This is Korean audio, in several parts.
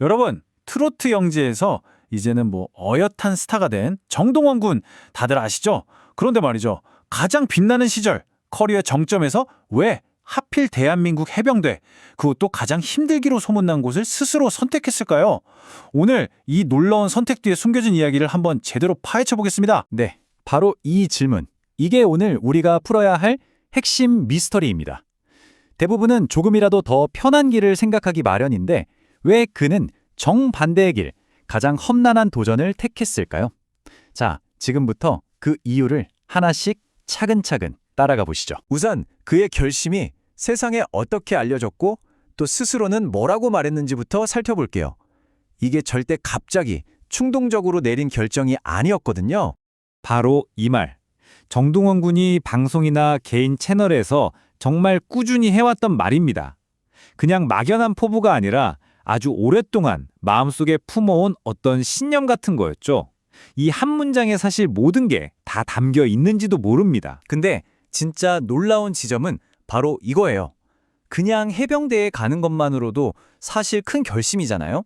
여러분, 트로트 영지에서 이제는 뭐 어엿한 스타가 된 정동원 군 다들 아시죠? 그런데 말이죠. 가장 빛나는 시절, 커리어 정점에서 왜 하필 대한민국 해병대, 그것도 가장 힘들기로 소문난 곳을 스스로 선택했을까요? 오늘 이 놀라운 선택 뒤에 숨겨진 이야기를 한번 제대로 파헤쳐 보겠습니다. 네, 바로 이 질문. 이게 오늘 우리가 풀어야 할 핵심 미스터리입니다. 대부분은 조금이라도 더 편한 길을 생각하기 마련인데 왜 그는 정반대의 길, 가장 험난한 도전을 택했을까요? 자, 지금부터 그 이유를 하나씩 차근차근 따라가 보시죠. 우선 그의 결심이 세상에 어떻게 알려졌고 또 스스로는 뭐라고 말했는지부터 살펴볼게요. 이게 절대 갑자기 충동적으로 내린 결정이 아니었거든요. 바로 이 말. 정동원 군이 방송이나 개인 채널에서 정말 꾸준히 해왔던 말입니다. 그냥 막연한 포부가 아니라 아주 오랫동안 마음속에 품어온 어떤 신념 같은 거였죠. 이 한 문장에 사실 모든 게 다 담겨 있는지도 모릅니다. 근데 진짜 놀라운 지점은 바로 이거예요. 그냥 해병대에 가는 것만으로도 사실 큰 결심이잖아요.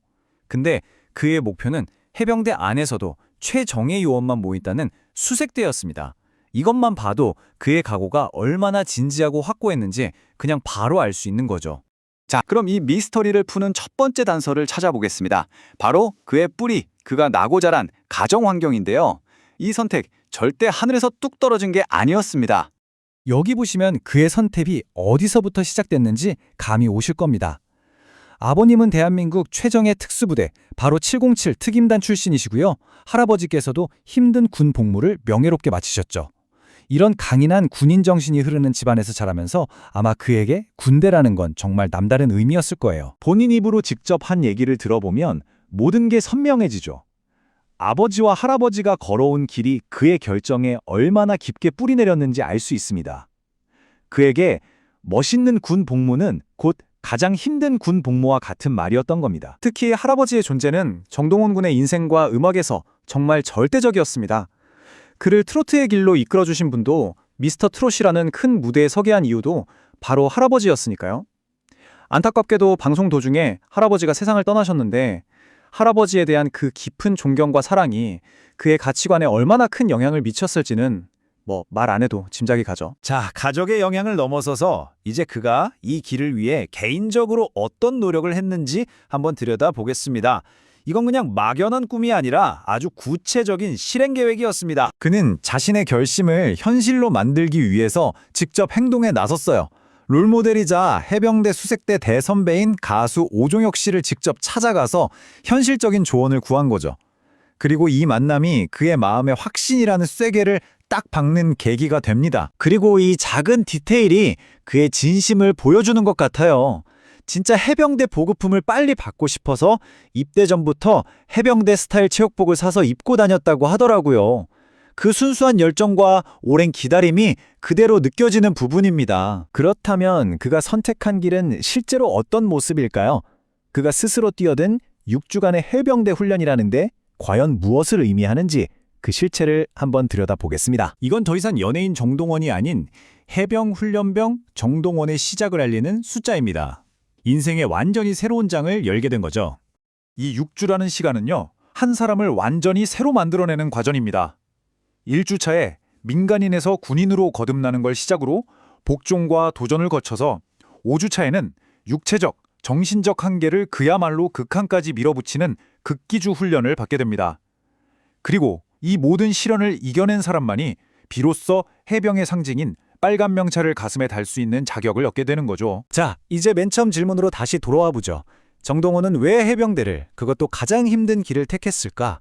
근데 그의 목표는 해병대 안에서도 최정예 요원만 모인다는 수색대였습니다. 이것만 봐도 그의 각오가 얼마나 진지하고 확고했는지 그냥 바로 알 수 있는 거죠. 자, 그럼 이 미스터리를 푸는 첫 번째 단서를 찾아보겠습니다. 바로 그의 뿌리, 그가 나고 자란 가정 환경인데요. 이 선택 절대 하늘에서 뚝 떨어진 게 아니었습니다. 여기 보시면 그의 선택이 어디서부터 시작됐는지 감이 오실 겁니다. 아버님은 대한민국 최정예 특수부대 바로 707 특임단 출신이시고요. 할아버지께서도 힘든 군 복무를 명예롭게 마치셨죠. 이런 강인한 군인 정신이 흐르는 집안에서 자라면서 아마 그에게 군대라는 건 정말 남다른 의미였을 거예요. 본인 입으로 직접 한 얘기를 들어보면 모든 게 선명해지죠. 아버지와 할아버지가 걸어온 길이 그의 결정에 얼마나 깊게 뿌리 내렸는지 알 수 있습니다. 그에게 멋있는 군 복무는 곧 가장 힘든 군 복무와 같은 말이었던 겁니다. 특히 할아버지의 존재는 정동원 군의 인생과 음악에서 정말 절대적이었습니다. 그를 트로트의 길로 이끌어주신 분도 미스터 트롯이라는 큰 무대에 서게 한 이유도 바로 할아버지였으니까요. 안타깝게도 방송 도중에 할아버지가 세상을 떠나셨는데 할아버지에 대한 그 깊은 존경과 사랑이 그의 가치관에 얼마나 큰 영향을 미쳤을지는 뭐 말 안 해도 짐작이 가죠. 자, 가족의 영향을 넘어서서 이제 그가 이 길을 위해 개인적으로 어떤 노력을 했는지 한번 들여다보겠습니다. 이건 그냥 막연한 꿈이 아니라 아주 구체적인 실행 계획이었습니다. 그는 자신의 결심을 현실로 만들기 위해서 직접 행동에 나섰어요. 롤모델이자 해병대 수색대 대선배인 가수 오종혁 씨를 직접 찾아가서 현실적인 조언을 구한 거죠. 그리고 이 만남이 그의 마음에 확신이라는 쐐기를 딱 박는 계기가 됩니다. 그리고 이 작은 디테일이 그의 진심을 보여주는 것 같아요. 진짜 해병대 보급품을 빨리 받고 싶어서 입대 전부터 해병대 스타일 체육복을 사서 입고 다녔다고 하더라고요. 그 순수한 열정과 오랜 기다림이 그대로 느껴지는 부분입니다. 그렇다면 그가 선택한 길은 실제로 어떤 모습일까요? 그가 스스로 뛰어든 6주간의 해병대 훈련이라는데 과연 무엇을 의미하는지 그 실체를 한번 들여다보겠습니다. 이건 더 이상 연예인 정동원이 아닌 해병 훈련병 정동원의 시작을 알리는 숫자입니다. 인생의 완전히 새로운 장을 열게 된 거죠. 이 6주라는 시간은요, 한 사람을 완전히 새로 만들어내는 과정입니다. 1주차에 민간인에서 군인으로 거듭나는 걸 시작으로 복종과 도전을 거쳐서 5주차에는 육체적, 정신적 한계를 그야말로 극한까지 밀어붙이는 극기주 훈련을 받게 됩니다. 그리고 이 모든 시련을 이겨낸 사람만이 비로소 해병의 상징인 빨간 명찰을 가슴에 달 수 있는 자격을 얻게 되는 거죠. 자, 이제 맨 처음 질문으로 다시 돌아와 보죠. 정동원은 왜 해병대를, 그것도 가장 힘든 길을 택했을까?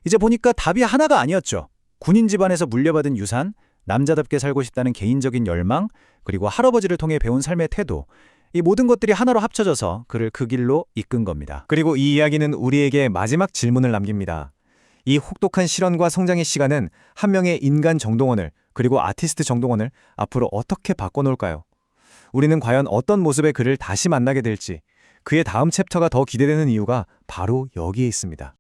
이제 보니까 답이 하나가 아니었죠. 군인 집안에서 물려받은 유산, 남자답게 살고 싶다는 개인적인 열망, 그리고 할아버지를 통해 배운 삶의 태도, 이 모든 것들이 하나로 합쳐져서 그를 그 길로 이끈 겁니다. 그리고 이 이야기는 우리에게 마지막 질문을 남깁니다. 이 혹독한 실현과 성장의 시간은 한 명의 인간 정동원을, 그리고 아티스트 정동원을 앞으로 어떻게 바꿔놓을까요? 우리는 과연 어떤 모습의 그를 다시 만나게 될지, 그의 다음 챕터가 더 기대되는 이유가 바로 여기에 있습니다.